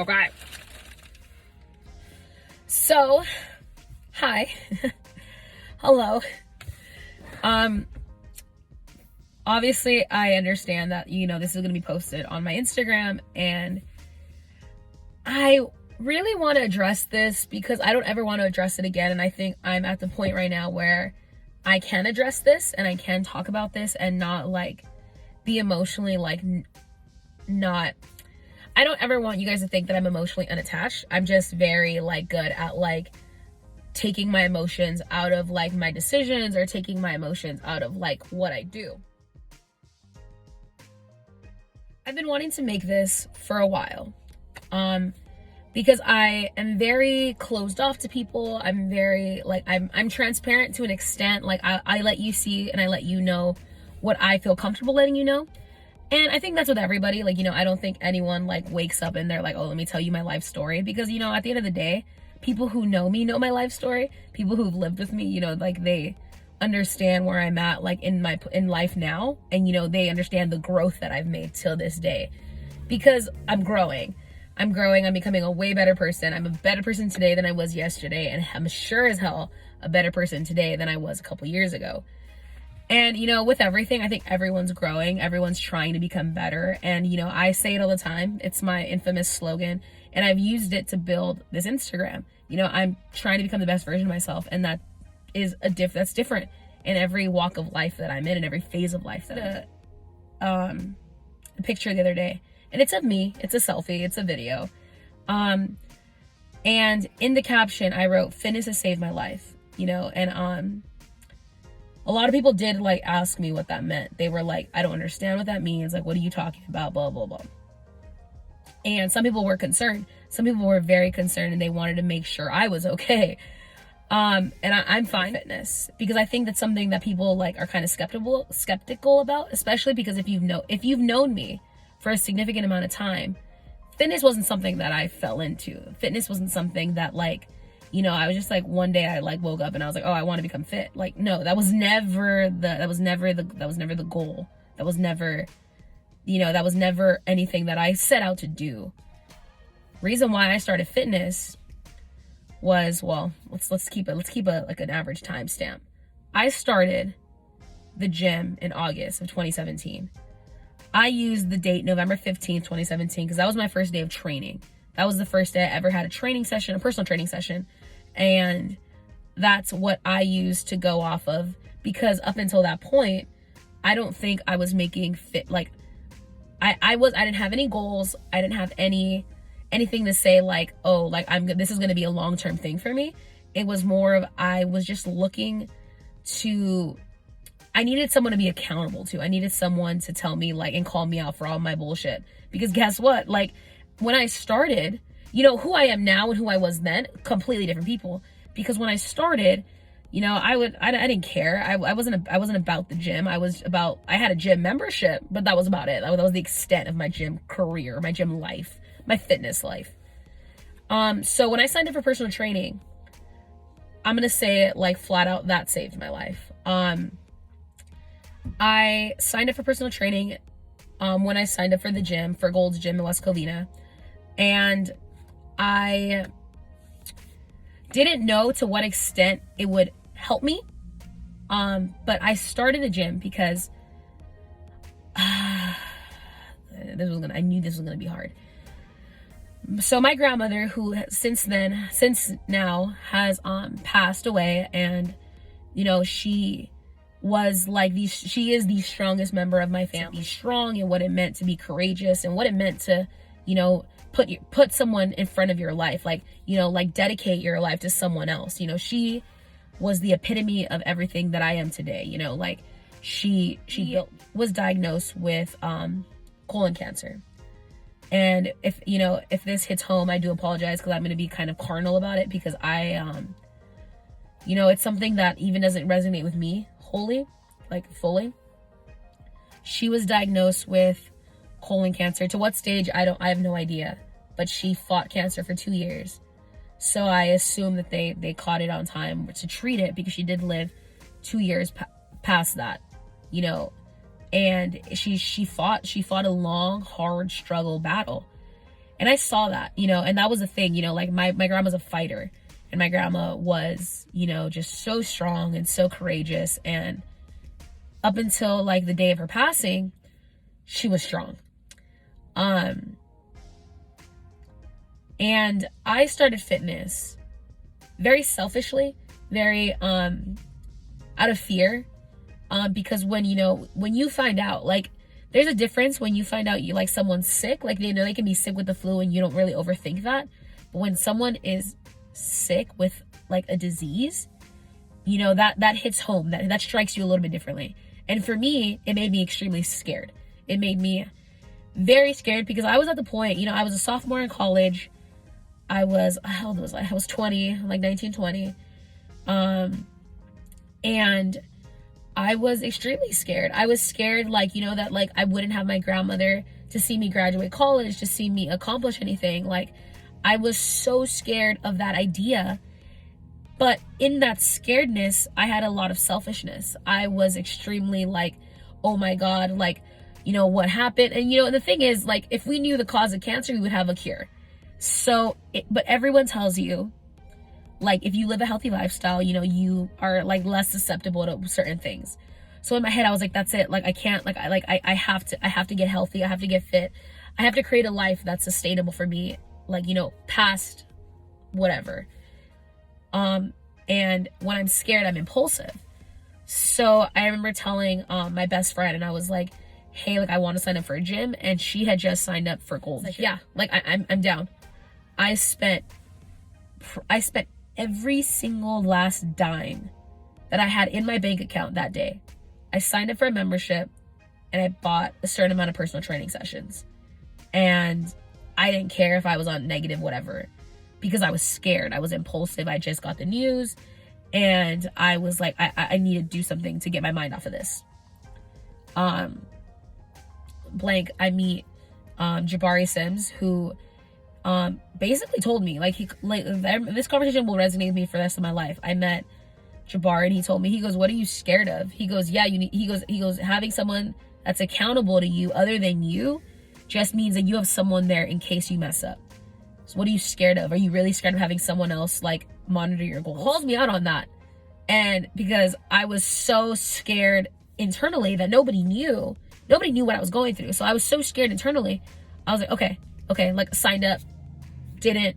Okay. So, hi. Hello. Obviously I understand that, this is going to be posted on my Instagram, and I really want to address this because I don't ever want to address it again. And I think I'm at the point right now where I can address this and I can talk about this and not be emotionally not. I don't ever want you guys to think that I'm emotionally unattached. I'm just very good at taking my emotions out of my decisions, or taking my emotions out of what I do. I've been wanting to make this for a while. Because I am very closed off to people. I'm very I'm transparent to an extent. I let you see and I let you know what I feel comfortable letting you know. And I think that's with everybody. I don't think anyone wakes up and they're like, oh, let me tell you my life story. Because, at the end of the day, people who know me know my life story. People who've lived with me, they understand where I'm at in life now. And, they understand the growth that I've made till this day. Because I'm growing. I'm becoming a way better person. I'm a better person today than I was yesterday. And I'm sure as hell a better person today than I was a couple years ago. And, with everything, I think everyone's growing. Everyone's trying to become better. And, I say it all the time. It's my infamous slogan. And I've used it to build this Instagram. I'm trying to become the best version of myself. And that is that's different in every walk of life that I'm in every phase of life that I'm a picture the other day. And it's of me. It's a selfie. It's a video. And in the caption, I wrote, "Fitness has saved my life." And a lot of people did ask me what that meant. They were like, "I don't understand what that means. What are you talking about? Blah, blah, blah." And some people were concerned. Some people were very concerned, and they wanted to make sure I was okay. And I'm fine with fitness, because I think that's something that people are kind of skeptical about, especially because if you've known me for a significant amount of time, fitness wasn't something that I fell into. Fitness wasn't something that I was just one day I woke up and I was like, oh, I want to become fit. No, that was never the goal. That was never, that was never anything that I set out to do. Reason why I started fitness was, well, let's keep an average timestamp. I started the gym in August of 2017. I used the date November 15th, 2017, because that was my first day of training. That was the first day I ever had a personal training session. And that's what I used to go off of, because up until that point, I don't think I was making fit. I didn't have any goals. I didn't have anything to say this is going to be a long-term thing for me. It was more of, I was just looking to, I needed someone to be accountable to. I needed someone to tell me and call me out for all my bullshit. Because guess what? When I started, who I am now and who I was then, completely different people. Because when I started, I didn't care. I wasn't about the gym. I had a gym membership, but that was about it. That was the extent of my gym career, my gym life, my fitness life. So when I signed up for personal training, I'm going to say it flat out, that saved my life. I signed up for personal training when I signed up for the gym, for Gold's Gym in West Covina. And I didn't know to what extent it would help me. But I started a gym because I knew this was gonna be hard. So my grandmother, who since now has passed away, and she was she is the strongest member of my family. Be strong, and what it meant to be courageous, and what it meant to put someone in front of your life, dedicate your life to someone else. She was the epitome of everything that I am today. She was diagnosed with colon cancer. And if this hits home, I do apologize, because I'm going to be kind of carnal about it, because it's something that even doesn't resonate with me fully. She was diagnosed with colon cancer. To what stage, I have no idea, but she fought cancer for 2 years. So I assume that they caught it on time to treat it, because she did live 2 years past that, and she fought a long, hard struggle battle. And I saw that, you know, and that was the thing, you know, like my grandma's a fighter, and my grandma was, you know, just so strong and so courageous. And up until like the day of her passing, she was strong. And I started fitness very selfishly, very out of fear, because when you find out, like, there's a difference when you find out you like someone's sick, like they know they can be sick with the flu and you don't really overthink that. But when someone is sick with like a disease, you know, that hits home, that strikes you a little bit differently. And for me, it made me extremely scared. It made me very scared because I was at the point, you know, I was a sophomore in college. How old was I? I was 20, like 19, 20. And I was extremely scared. I was scared, like, you know, that like I wouldn't have my grandmother to see me graduate college, to see me accomplish anything. Like, I was so scared of that idea. But in that scaredness, I had a lot of selfishness. I was extremely like, oh my God, like, you know, what happened? And, you know, the thing is, like, if we knew the cause of cancer, we would have a cure. So, but everyone tells you, like, if you live a healthy lifestyle, you know, you are like less susceptible to certain things. So in my head, I was like, that's it. Like, I can't, like, I have to get healthy. I have to get fit. I have to create a life that's sustainable for me, like, you know, past whatever. And when I'm scared, I'm impulsive. So I remember telling, my best friend, and I was like, hey, like, I want to sign up for a gym. And she had just signed up for Gold. Like, yeah, like, I'm down. I spent every single last dime that I had in my bank account that day. I signed up for a membership and I bought a certain amount of personal training sessions. And I didn't care if I was on negative whatever, because I was scared. I was impulsive. I just got the news and I was like, I need to do something to get my mind off of this. I meet Jabari Sims, who basically told me, like, this conversation will resonate with me for the rest of my life. I met Jabari and he told me, he goes, what are you scared of? He goes, yeah, he goes, having someone that's accountable to you other than you just means that you have someone there in case you mess up. So what are you scared of? Are you really scared of having someone else like monitor your goals? Calls me out on that. And because I was so scared internally that nobody knew what I was going through. So I was so scared internally. I was like, okay, like, signed up, didn't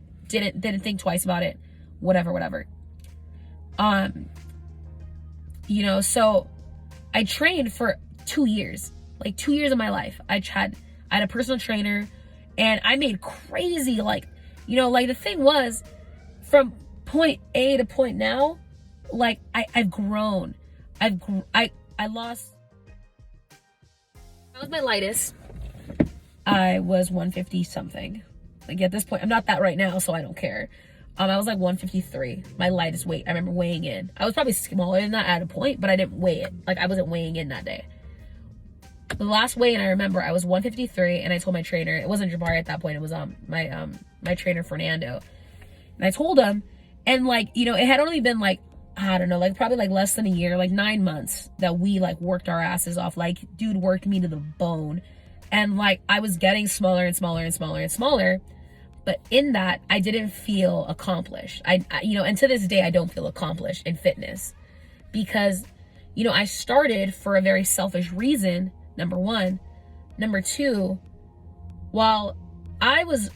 think twice about it, whatever. You know, so I trained for 2 years, like 2 years of my life. I had a personal trainer and I made crazy, like, you know, like, the thing was, from point A to point now, like, I've grown. I lost, I was my lightest. I was 150 something. Like, at this point, I'm not that right now, so I don't care. I was like 153, my lightest weight. I remember weighing in. I was probably smaller than that at a point, but I didn't weigh it. Like, I wasn't weighing in that day. The last weigh-in, I remember, I was 153, and I told my trainer, it wasn't Jabari at that point, it was my trainer Fernando. And I told him, and, like, you know, it had only been like, I don't know, like, probably like less than a year, like 9 months that we like worked our asses off. Like, dude worked me to the bone. And, like, I was getting smaller and smaller and smaller and smaller. But in that, I didn't feel accomplished. I you know, and to this day, I don't feel accomplished in fitness. Because, you know, I started for a very selfish reason, number one. Number two, while I was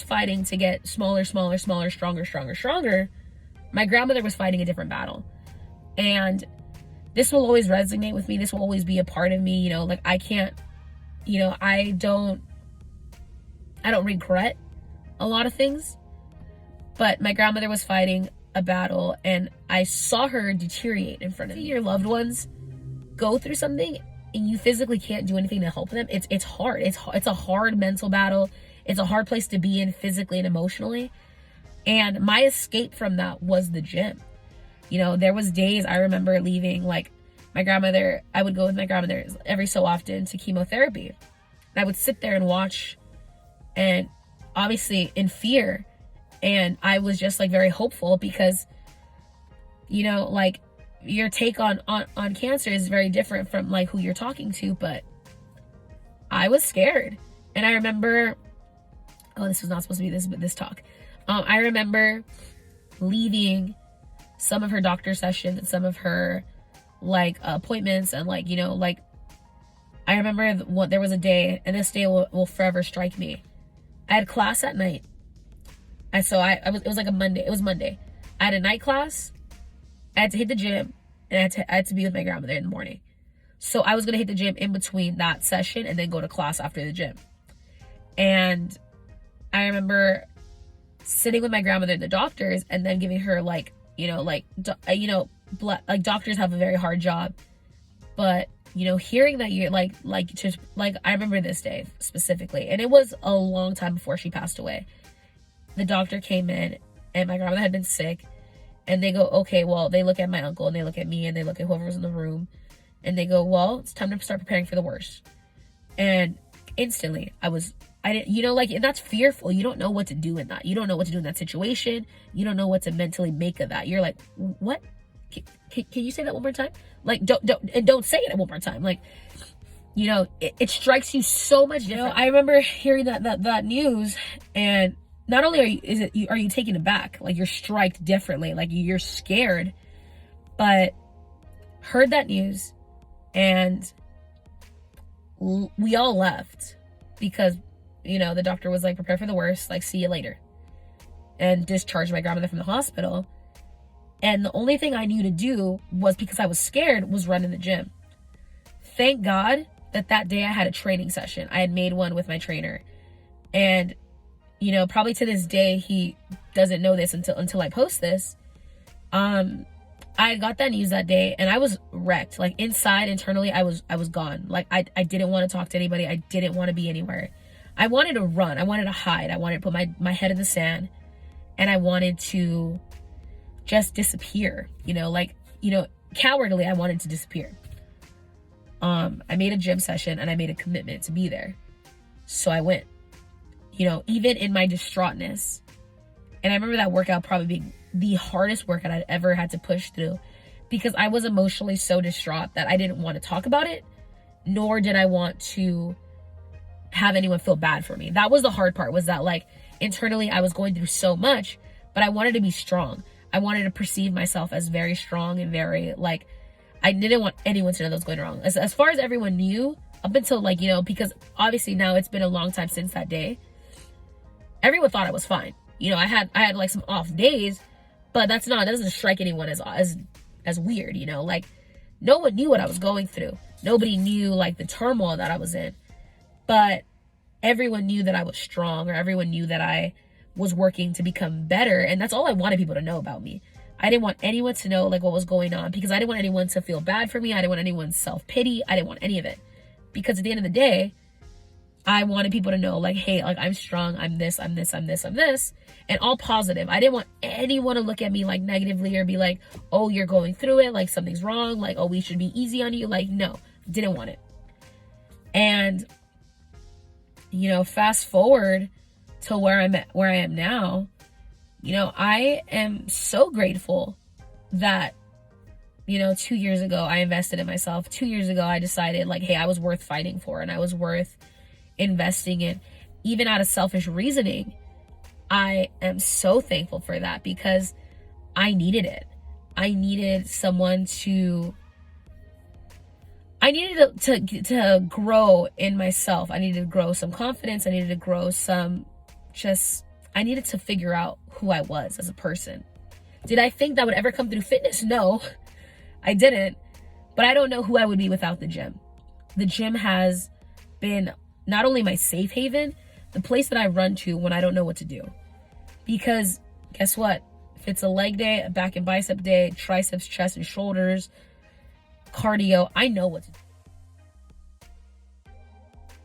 fighting to get smaller, stronger, my grandmother was fighting a different battle. And this will always resonate with me. This will always be a part of me. You know, like, I can't, you know, I don't regret a lot of things, but my grandmother was fighting a battle and I saw her deteriorate in front of me. Your loved ones go through something and you physically can't do anything to help them. It's hard. It's a hard mental battle. It's a hard place to be in physically and emotionally. And my escape from that was the gym. You know, there was days I remember leaving, like, my grandmother, I would go with my grandmother every so often to chemotherapy. And I would sit there and watch, and obviously in fear. And I was just like very hopeful because, you know, like, your take on cancer is very different from like who you're talking to, but I was scared. And I remember Oh, this was not supposed to be this talk. I remember leaving some of her doctor sessions and some of her like appointments, and like, you know, like I remember there was a day, and this day will forever strike me. I had class at night. It was like a Monday. It was Monday. I had a night class. I had to hit the gym, and I had to be with my grandmother in the morning. So I was going to hit the gym in between that session and then go to class after the gym. And I remember sitting with my grandmother at the doctor's and then giving her like, you know, like, like doctors have a very hard job. But, you know, hearing that you're like just like, I remember this day specifically, and it was a long time before she passed away. The doctor came in, and my grandmother had been sick, and they go, okay, well, they look at my uncle, and they look at me, and they look at whoever was in the room, and they go, well, it's time to start preparing for the worst. And instantly I didn't, you know, like, and that's fearful. You don't know what to do in that. You don't know what to do in that situation. You don't know what to mentally make of that. You're like, what? Can you say that one more time? Like, don't say it one more time. Like, you know, it strikes you so much different. You know, I remember hearing that news, and not only are you taken aback, like you're striked differently, like you're scared, but heard that news, and we all left because, you know, the doctor was like, prepare for the worst, like, see you later, and discharged my grandmother from the hospital. And the only thing I knew to do was, because I was scared, was run in the gym. Thank God that day I had a training session. I had made one with my trainer. And, you know, probably to this day, he doesn't know this until I post this. I got that news that day, and I was wrecked. Like, internally, I was gone. Like, I didn't want to talk to anybody. I didn't want to be anywhere. I wanted to run. I wanted to hide. I wanted to put my head in the sand, and I wanted to just disappear, you know, like, you know, cowardly. I wanted to disappear. I made a gym session, and I made a commitment to be there. So I went, you know, even in my distraughtness. And I remember that workout probably being the hardest workout I'd ever had to push through, because I was emotionally so distraught that I didn't want to talk about it, nor did I want to have anyone feel bad for me. That was the hard part, was that, like, internally I was going through so much, but I wanted to be strong. I wanted to perceive myself as very strong and very, like, I didn't want anyone to know that was going wrong. As far as everyone knew, up until, like, you know, because obviously now it's been a long time since that day, everyone thought I was fine. You know, I had like some off days, but that doesn't strike anyone as weird, you know? Like, no one knew what I was going through. Nobody knew, like, the turmoil that I was in. But everyone knew that I was strong, or everyone knew that I was working to become better, and that's all I wanted people to know about me. I didn't want anyone to know, like, what was going on, because I didn't want anyone to feel bad for me. I didn't want anyone's self-pity. I didn't want any of it, because at the end of the day, I wanted people to know, like, hey, like, I'm strong, I'm this, I'm this, I'm this, I'm this, and all positive. I didn't want anyone to look at me, like, negatively, or be like, oh, you're going through it, like, something's wrong, like, oh, we should be easy on you. Like, no, didn't want it. And, you know, fast forward to where I am now, you know, I am so grateful that, you know, 2 years ago, I invested in myself. 2 years ago, I decided, like, hey, I was worth fighting for, and I was worth investing in. Even out of selfish reasoning, I am so thankful for that, because I needed it. I needed someone to grow in myself. I needed to grow some confidence. I needed to grow I needed to figure out who I was as a person. Did I think that would ever come through fitness? No, I didn't. But I don't know who I would be without the gym. The gym has been not only my safe haven, the place that I run to when I don't know what to do. Because guess what? If it's a leg day, a back and bicep day, triceps, chest and shoulders, cardio, I know what to do.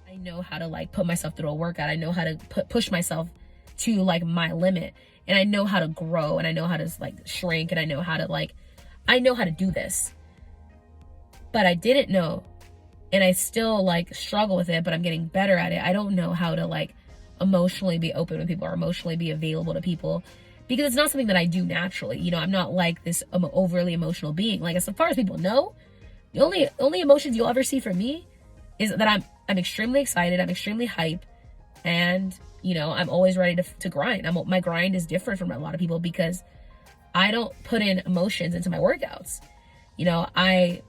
I know how to, like, put myself through a workout. I know how to push myself to, like, my limit. And I know how to grow, and I know how to, like, shrink, and I know how to do this. But I didn't know, and I still, like, struggle with it, but I'm getting better at it. I don't know how to, like, emotionally be open with people, or emotionally be available to people, because it's not something that I do naturally. You know, I'm not like this overly emotional being. Like, as far as people know, the only emotions you'll ever see from me is that I'm extremely excited, I'm extremely hype, and I'm always ready to grind. My grind is different from a lot of people because I don't put in emotions into my workouts. I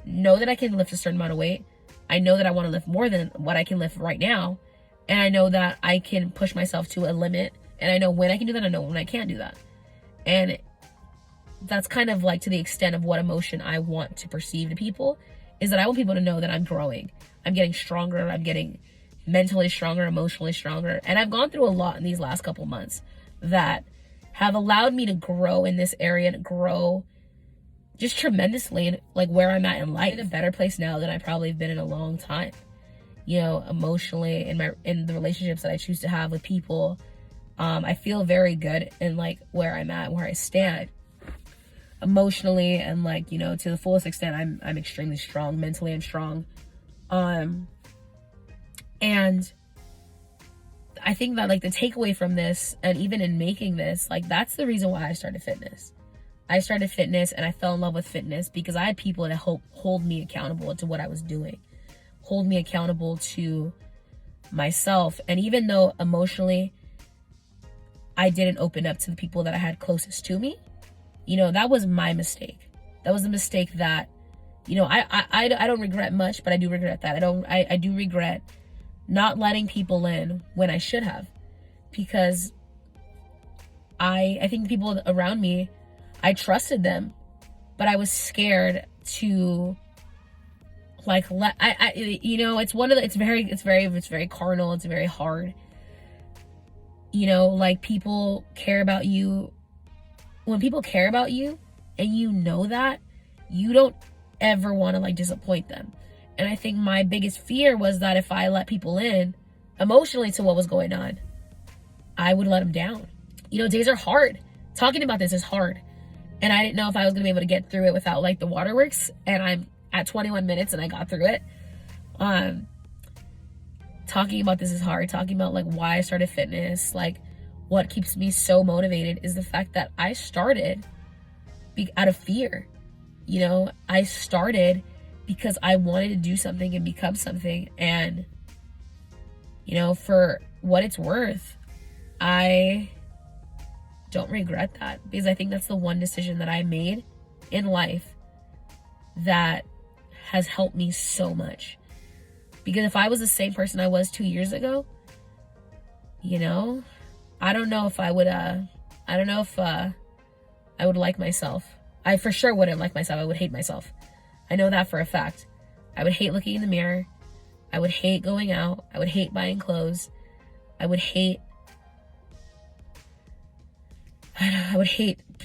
know that I can lift a certain amount of weight. I know that I want to lift more than what I can lift right now. And I know that I can push myself to a limit. And I know when I can do that. I know when I can't do that. And that's kind of like to the extent of what emotion I want to perceive to people, is that I want people to know that I'm growing. I'm getting stronger. I'm getting mentally stronger, emotionally stronger. And I've gone through a lot in these last couple months that have allowed me to grow in this area and grow just tremendously in like where I'm at in life. I'm in a better place now than I probably have been in a long time. Emotionally, in the relationships that I choose to have with people. I feel very good in like where I'm at, where I stand. Emotionally and like, to the fullest extent, I'm extremely strong. Mentally, I'm strong. And I think that like the takeaway from this, and even in making this, like that's the reason why I started fitness. I started fitness and I fell in love with fitness because I had people that hold me accountable to what I was doing, hold me accountable to myself. And even though emotionally I didn't open up to the people that I had closest to me, that was my mistake. That was a mistake that, I don't regret much, but I do regret that. I do regret not letting people in when I should have, because I think the people around me, I trusted them, but I was scared to like it's very carnal. It's very hard. Like people care about you. When people care about you and that, you don't ever want to like disappoint them. And I think my biggest fear was that if I let people in emotionally to what was going on, I would let them down. Days are hard. Talking about this is hard. And I didn't know if I was going to be able to get through it without like the waterworks. And I'm at 21 minutes and I got through it. Talking about this is hard. Talking about like why I started fitness, like what keeps me so motivated is the fact that I started out of fear. I started because I wanted to do something and become something. And, for what it's worth, I don't regret that, because I think that's the one decision that I made in life that has helped me so much. Because if I was the same person I was 2 years ago, I don't know if I would like myself. I for sure wouldn't like myself. I would hate myself. I know that for a fact. I would hate looking in the mirror. I would hate going out. I would hate buying clothes. I would hate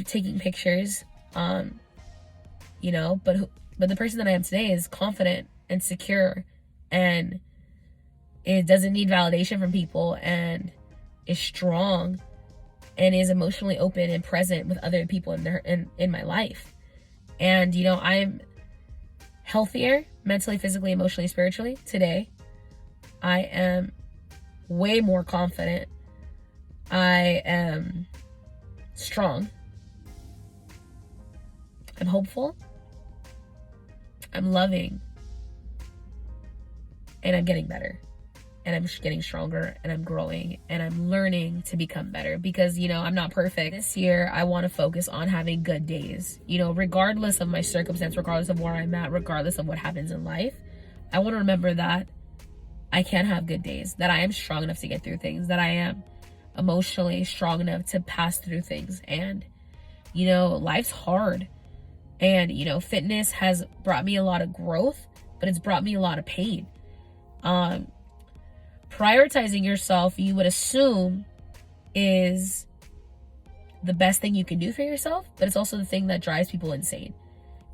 taking pictures. But the person that I am today is confident and secure, and it doesn't need validation from people, and is strong, and is emotionally open and present with other people in my life. And I'm healthier mentally, physically, emotionally, spiritually today. I am way more confident. I am strong. I'm hopeful. I'm loving. And I'm getting better. And I'm getting stronger, and I'm growing, and I'm learning to become better, because, I'm not perfect. This year, I want to focus on having good days, regardless of my circumstance, regardless of where I'm at, regardless of what happens in life. I want to remember that I can have good days, that I am strong enough to get through things, that I am emotionally strong enough to pass through things. And, life's hard. And, fitness has brought me a lot of growth, but it's brought me a lot of pain. Prioritizing yourself, you would assume, is the best thing you can do for yourself, but it's also the thing that drives people insane.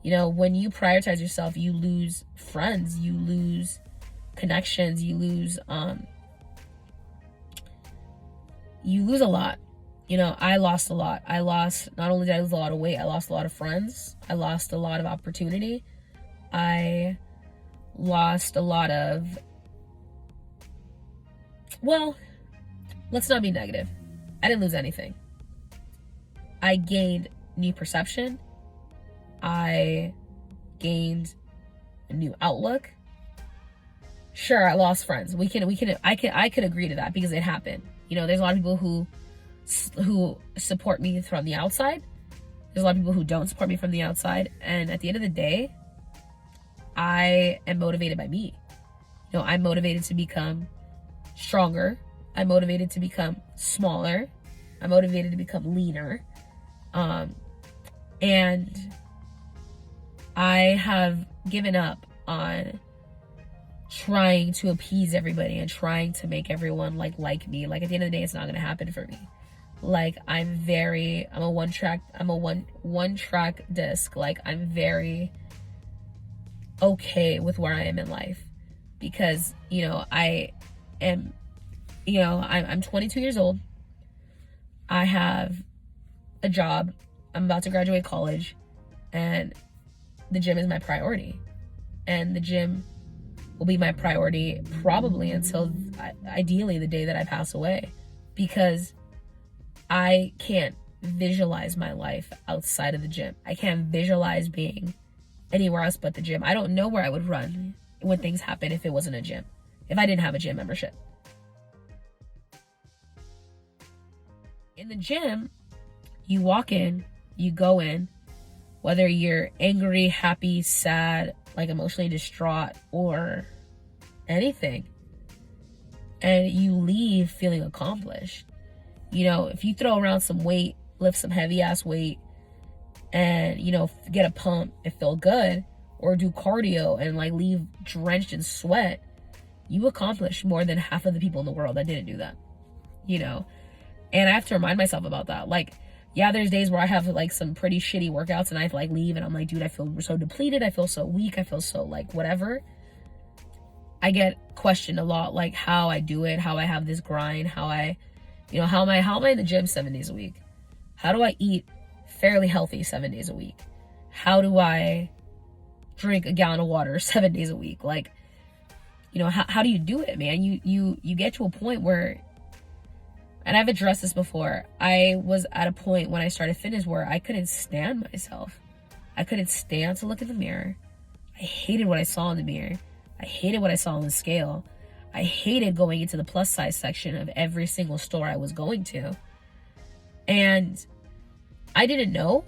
When you prioritize yourself, you lose friends, you lose connections, you lose a lot. I lost a lot. Not only did I lose a lot of weight, I lost a lot of friends. I lost a lot of opportunity. I lost a lot of, well, let's not be negative. I didn't lose anything. I gained new perception. I gained a new outlook. Sure, I lost friends. I could agree to that because it happened. there's a lot of people who support me from the outside. There's a lot of people who don't support me from the outside. And at the end of the day, I am motivated by me. I'm motivated to become stronger. I'm motivated to become smaller. I'm motivated to become leaner. And I have given up on trying to appease everybody and trying to make everyone like me. Like, at the end of the day, it's not going to happen for me. Like, I'm a one track disc. Like, I'm very okay with where I am in life, because I'm 22 years old. I have a job. I'm about to graduate college, and the gym is my priority. And the gym will be my priority probably until, ideally, the day that I pass away, because I can't visualize my life outside of the gym. I can't visualize being anywhere else but the gym. I don't know where I would run when things happen if it wasn't a gym, if I didn't have a gym membership. In the gym, you walk in, you go in, whether you're angry, happy, sad, like emotionally distraught, or anything, and you leave feeling accomplished. If you throw around some weight, lift some heavy ass weight, and get a pump and feel good, or do cardio and leave drenched in sweat, you accomplish more than half of the people in the world that didn't do that. And I have to remind myself about that. There's days where I have some pretty shitty workouts and I leave and I'm like, dude, I feel so depleted, I feel so weak, I feel so whatever. I get questioned a lot, how I do it, how I have this grind, how am I in the gym 7 days a week? How do I eat fairly healthy 7 days a week? How do I drink a gallon of water 7 days a week? How do you do it, man? You get to a point where, and I've addressed this before, I was at a point when I started fitness where I couldn't stand myself. I couldn't stand to look in the mirror. I hated what I saw in the mirror. I hated what I saw on the scale. I hated going into the plus size section of every single store I was going to. And I didn't know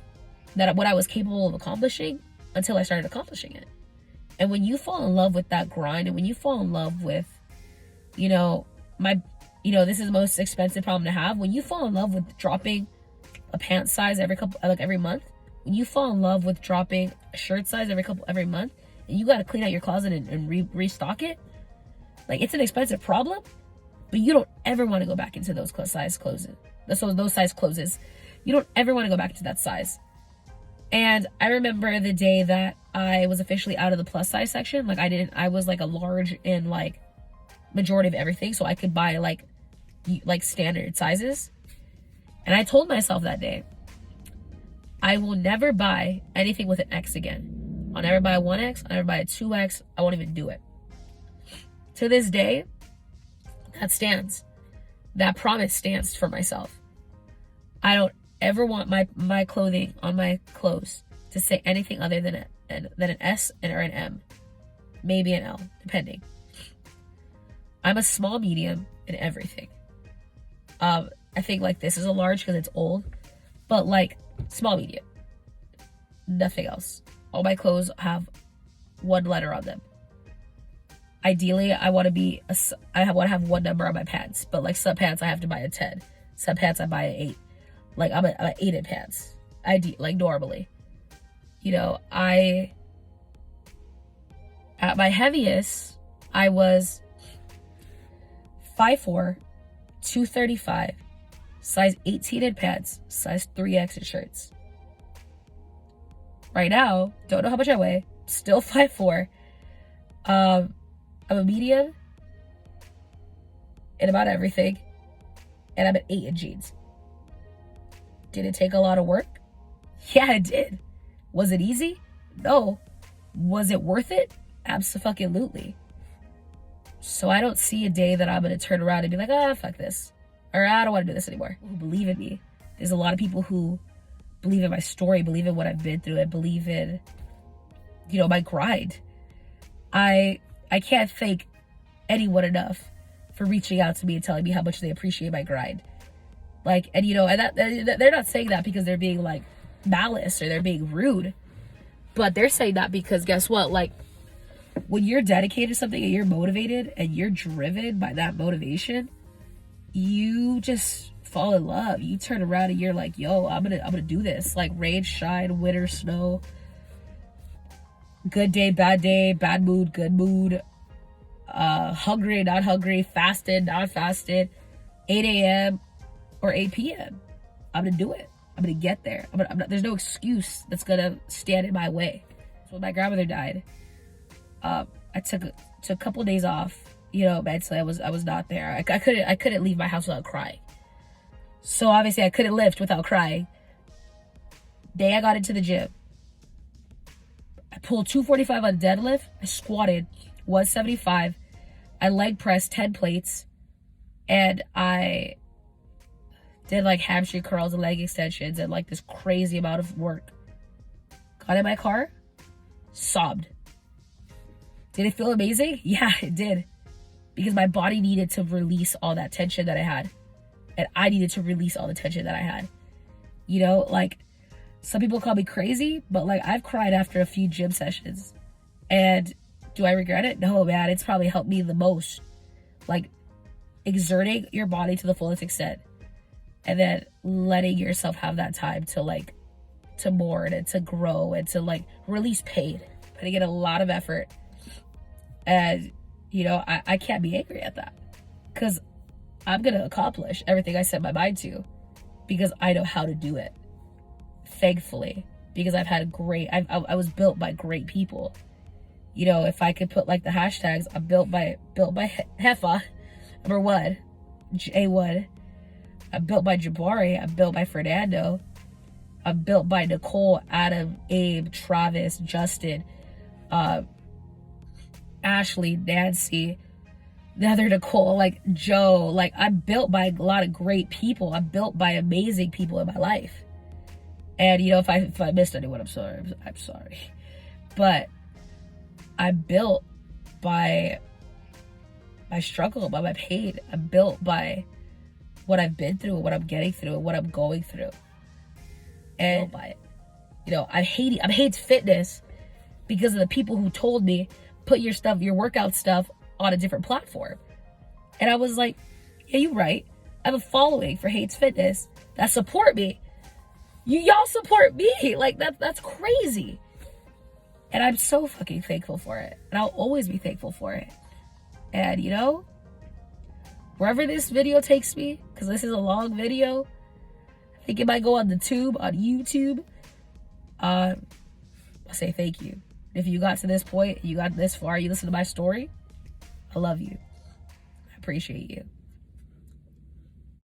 that what I was capable of accomplishing until I started accomplishing it. And when you fall in love with that grind, and when you fall in love with, this is the most expensive problem to have. When you fall in love with dropping a pant size every month, when you fall in love with dropping a shirt size every month, and you got to clean out your closet and restock it, it's an expensive problem, but you don't ever want to go back into those size clothes. Those size clothes. You don't ever want to go back to that size. And I remember the day that I was officially out of the plus size section. I was a large in majority of everything, so I could buy standard sizes. And I told myself that day, I will never buy anything with an X again. I'll never buy a 1X, I'll never buy a 2X, I won't even do it. To this day, that stands. That promise stands for myself. I don't ever want my clothing on my clothes to say anything other than an S or an M. Maybe an L, depending. I'm a small medium in everything. I think this is a large because it's old, but small medium. Nothing else. All my clothes have one letter on them. Ideally, I want to have one number on my pants, but sub-pants, I have to buy a 10. Sub-pants, I buy an 8. I'm an 8 in pants. Normally. At my heaviest, I was 5'4", 235, size 18 in pants, size 3X in shirts. Right now, don't know how much I weigh, still 5'4". I'm a medium in about everything, and I'm an 8 in jeans. Did it take a lot of work? Yeah, it did. Was it easy? No. Was it worth it? Absolutely. So I don't see a day that I'm going to turn around and be like, fuck this. Or I don't want to do this anymore. Who believe in me. There's a lot of people who believe in my story, believe in what I've been through, and believe in, my grind. I can't thank anyone enough for reaching out to me and telling me how much they appreciate my grind. Like, and you know, and that they're not saying that because they're being like malice or they're being rude, but they're saying that because guess what? Like, when you're dedicated to something and you're motivated and you're driven by that motivation, you just fall in love. You turn around and you're like, yo, I'm gonna do this. Like, rain, shine, winter, snow, good day, bad mood, good mood, hungry, not hungry, fasted, not fasted, 8 a.m. or 8 p.m. I'm gonna do it. I'm gonna get there. There's no excuse that's gonna stand in my way. So when my grandmother died, I took a couple of days off. You know, mentally I was not there. I couldn't leave my house without crying. So obviously I couldn't lift without crying. Day I got into the gym, I pulled 245 on deadlift. I squatted 175. I leg pressed 10 plates, and I did like hamstring curls and leg extensions and like this crazy amount of work. Got in my car, sobbed. Did it feel amazing? Yeah, it did. Because my body needed to release all that tension that I had. And I needed to release all the tension that I had. You know, like, some people call me crazy, but like, I've cried after a few gym sessions. And do I regret it? No, man. It's probably helped me the most. Like, exerting your body to the fullest extent. And then letting yourself have that time to like, to mourn and to grow and to like release pain. Putting in a lot of effort. And, you know, I can't be angry at that. Because I'm going to accomplish everything I set my mind to. Because I know how to do it. Thankfully. Because I've had I was built by great people. You know, if I could put like the hashtags, I'm built by Hefa, number one, A1. I'm built by Jabari. I'm built by Fernando. I'm built by Nicole, Adam, Abe, Travis, Justin, Ashley, Nancy, the other Nicole, like Joe. Like, I'm built by a lot of great people. I'm built by amazing people in my life. And, you know, if I missed anyone, I'm sorry. I'm sorry. But I'm built by my struggle, by my pain. I'm built by what I've been through, what I'm getting through, and what I'm going through. And by it. You know, I'm Haydee Fitness because of the people who told me, put your workout stuff on a different platform. And I was like, yeah, you're right. I have a following for Haydee Fitness that support me. Y'all support me. Like, that's crazy. And I'm so fucking thankful for it. And I'll always be thankful for it. And, you know, wherever this video takes me, because this is a long video, I think it might go on YouTube. I'll say thank you. If you got to this point, you got this far, you listen to my story, I love you. I appreciate you.